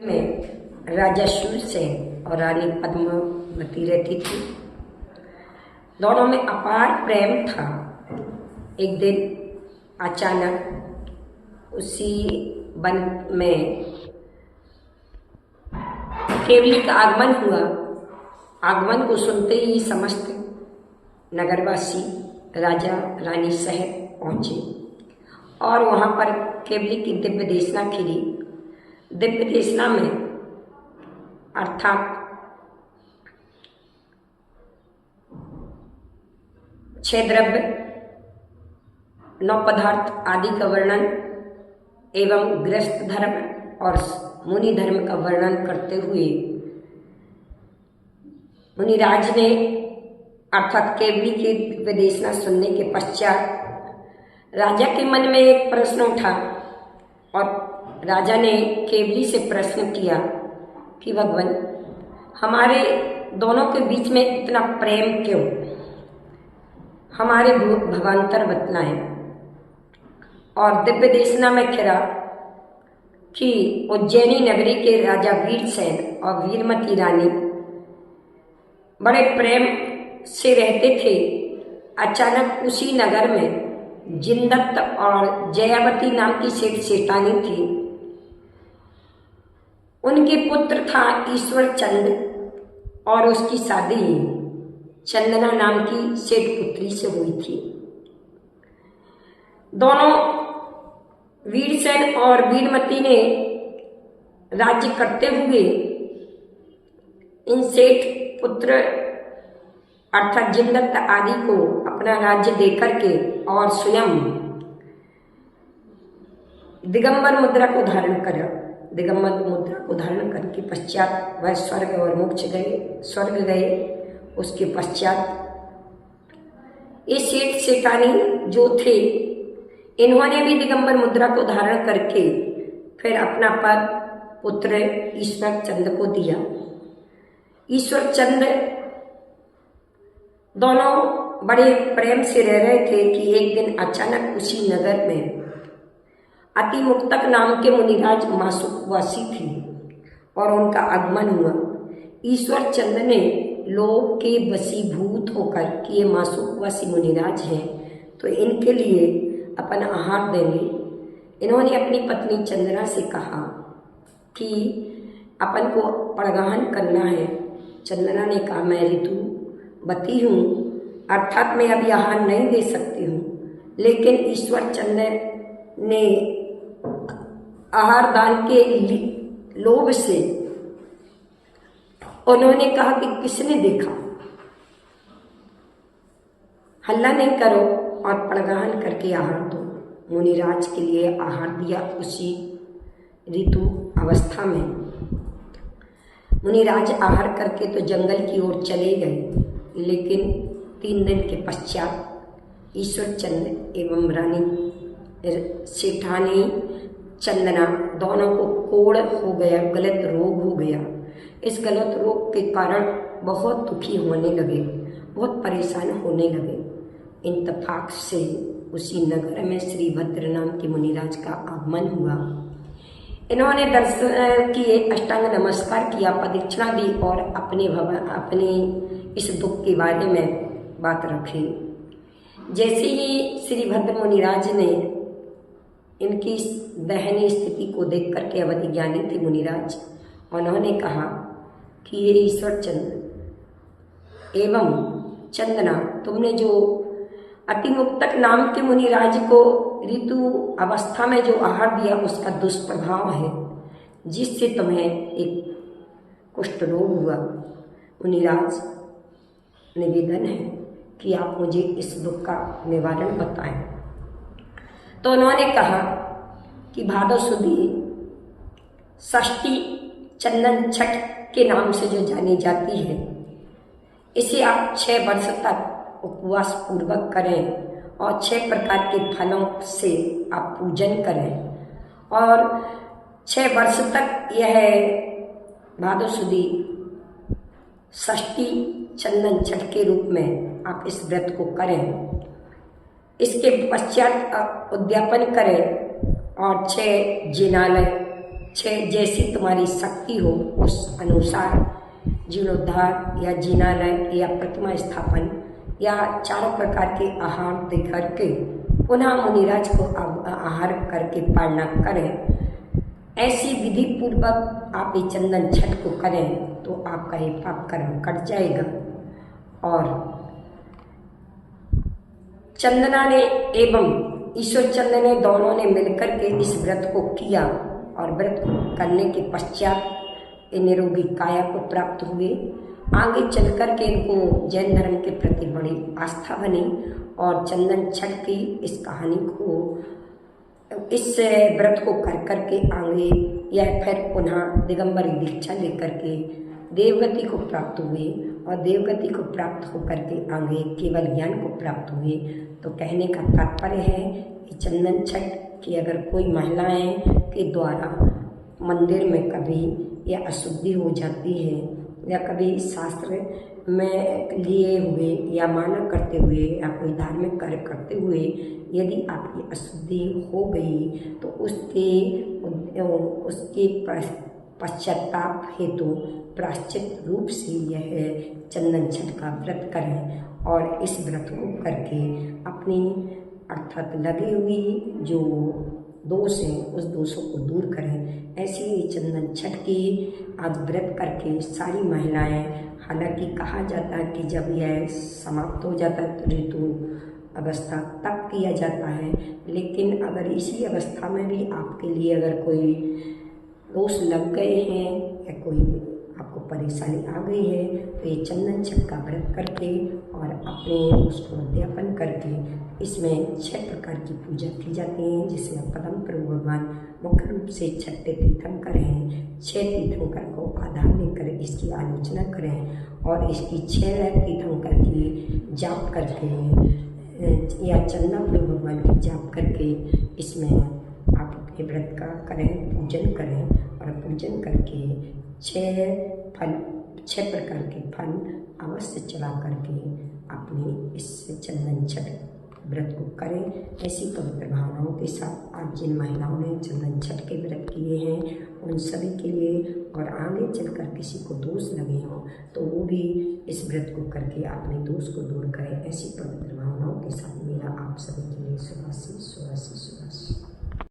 में राजा शूरसेन और रानी पद्मावती रहती थी। दोनों में अपार प्रेम था। एक दिन अचानक उसी वन में केवली का आगमन हुआ। आगमन को सुनते ही समस्त नगरवासी राजा रानी शहर पहुंचे और वहां पर केवली की दिव्य देशना खिली। दिव्य देशना में अर्थात 6 द्रव्य 9 पदार्थ आदि का वर्णन एवं गृहस्थ धर्म और मुनि धर्म का वर्णन करते हुए मुनिराज ने अर्थात केवली की दिव्य देशना सुनने के पश्चात राजा के मन में एक प्रश्न उठा और राजा ने केवली से प्रश्न किया कि भगवान, हमारे दोनों के बीच में इतना प्रेम क्यों? हमारे भवांतर बतलाएं। और दिव्य देशना में खिरा कि उज्जैनी नगरी के राजा वीरसेन और वीरमती रानी बड़े प्रेम से रहते थे। अचानक उसी नगर में जिनदत्त और जयावती नाम की सेठानी थी। उनके पुत्र था ईश्वर चंद और उसकी शादी चंदना नाम की सेठ पुत्री से हुई थी। दोनों वीरसेन और वीरमती ने राज्य करते हुए इन सेठ पुत्र अर्थात जिनदत्त आदि को अपना राज्य देकर के और स्वयं दिगंबर मुद्रा को धारण करा। दिगंबर मुद्रा को धारण करके पश्चात वह स्वर्ग और मोक्ष गए, स्वर्ग गए। उसके पश्चात ये सेठ सेठानी जो थे, इन्होंने भी दिगंबर मुद्रा को धारण करके फिर अपना पद पुत्र ईश्वर चंद को दिया। ईश्वर चंद दोनों बड़े प्रेम से रह रहे थे कि एक दिन अचानक उसी नगर में अतिमुक्तक नाम के मुनिराज मासुकवासी थे और उनका आगमन हुआ। ईश्वर चंद ने लोभ के वशीभूत होकर कि ये मासुकवासी मुनिराज हैं तो इनके लिए अपन आहार देंगे। इन्होंने अपनी पत्नी चंदना से कहा कि अपन को पड़गाहन करना है। चंदना ने कहा, मैं ऋतुवती हूँ, अर्थात मैं अभी आहार नहीं दे सकती हूँ। लेकिन ईश्वर चंद ने आहार दान के लोभ से उन्होंने कहा कि किसने देखा, हल्ला नहीं करो और पड़गाहन करके आहार दो। मुनिराज के लिए आहार दिया। उसी ऋतु अवस्था में मुनिराज आहार करके तो जंगल की ओर चले गए। लेकिन 3 दिन के पश्चात ईश्वर चंद एवं रानी सेठानी चंदना दोनों को कोढ़ हो गया, गलत रोग हो गया। इस गलत रोग के कारण बहुत दुखी होने लगे, बहुत परेशान होने लगे। इत्तेफाक से उसी नगर में श्री भद्र नाम के मुनिराज का आगमन हुआ। इन्होंने दर्शन किए, अष्टांग नमस्कार किया, प्रदक्षिणा दी और अपने इस दुख के बारे में बात रखी। जैसे ही श्री भद्र मुनिराज ने इनकी दयनीय स्थिति को देख करके, अवधि ज्ञानी थे मुनिराज, उन्होंने कहा कि ये ईश्वर चंद एवं चंदना, तुमने जो अतिमुक्तक नाम के मुनिराज को ऋतु अवस्था में जो आहार दिया उसका दुष्प्रभाव है, जिससे तुम्हें एक कुष्ठ रोग हुआ। मुनिराज, निवेदन है कि आप मुझे इस दुख का निवारण बताएं। तो उन्होंने कहा कि भादो सुदी षष्ठी चंदन छठ के नाम से जो जानी जाती है, इसे आप 6 वर्ष तक उपवास पूर्वक करें और 6 प्रकार के फलों से आप पूजन करें और 6 वर्ष तक यह भादो सुदी षष्ठी चंदन छठ के रूप में आप इस व्रत को करें। इसके पश्चात उद्यापन करें और 6 जिनालय जैसी तुम्हारी शक्ति हो उस अनुसार जीर्णोद्धार या जिनालय या प्रतिमा स्थापन या चारों प्रकार के आहार दे करके पुनः मुनिराज को आहार करके पालना करें। ऐसी विधि पूर्वक आप ये चंदन छठ को करें तो आपका ये पाप कर्म कट जाएगा। और चंदना ने एवं ईश्वर चंद्र ने दोनों ने मिलकर के इस व्रत को किया और व्रत को करने के पश्चात निरोगी काया को प्राप्त हुए। आगे चलकर के इनको जैन धर्म के प्रति बड़ी आस्था बनी और चंदन छठ की इस कहानी को, इस व्रत को कर करके आगे या फिर पुनः दिगंबरी दीक्षा लेकर के देवगति को प्राप्त हुए और देवगति को प्राप्त होकर के आगे केवल ज्ञान को प्राप्त हुए। तो कहने का तात्पर्य है कि चंदन छठ की अगर कोई महिलाएं के द्वारा मंदिर में कभी या अशुद्धि हो जाती है या कभी शास्त्र में लिए हुए या माना करते हुए या कोई धार्मिक कार्य करते हुए यदि आपकी अशुद्धि हो गई तो उसके पश्चाताप हेतु प्रायश्चित रूप से यह चंदन छठ का व्रत करें और इस व्रत को करके अपनी अर्थात लगी हुई जो दोष हैं उस दोषों को दूर करें। ऐसे ही चंदन छठ की आज व्रत करके सारी महिलाएं, हालांकि कहा जाता है कि जब यह समाप्त हो जाता है तो ऋतु अवस्था तब किया जाता है, लेकिन अगर इसी अवस्था में भी आपके लिए अगर कोई दोष लग गए हैं या कोई आपको परेशानी आ गई है तो ये चंदन छठ का व्रत करके और अपने उसको अध्यापन करके इसमें 6 प्रकार की पूजा की जाती है, जिसमें परम प्रभु भगवान मुख्य रूप से 6 तीर्थंकर हैं। 6 तीर्थंकर को आधार लेकर इसकी आलोचना करें और इसकी 6 तीर्थंकर की जाप करके या चंदा प्रभु भगवान की जाप करके इसमें आप अपने व्रत का करें, पूजन करें और पूजन करके 6 प्रकार के फल अवश्य चला करके अपने इस चंदन छठ व्रत को करें। ऐसी पवित्र भावनाओं के साथ आज जिन महिलाओं ने चंदन छठ के व्रत किए हैं उन सभी के लिए और आगे चलकर किसी को दोष लगे हों तो वो भी इस व्रत को करके अपने दोष को दूर करें। ऐसी पवित्र भावनाओं के साथ मेरा आप सभी के लिए शुभाशीष शुभाशीष शुभाशीष।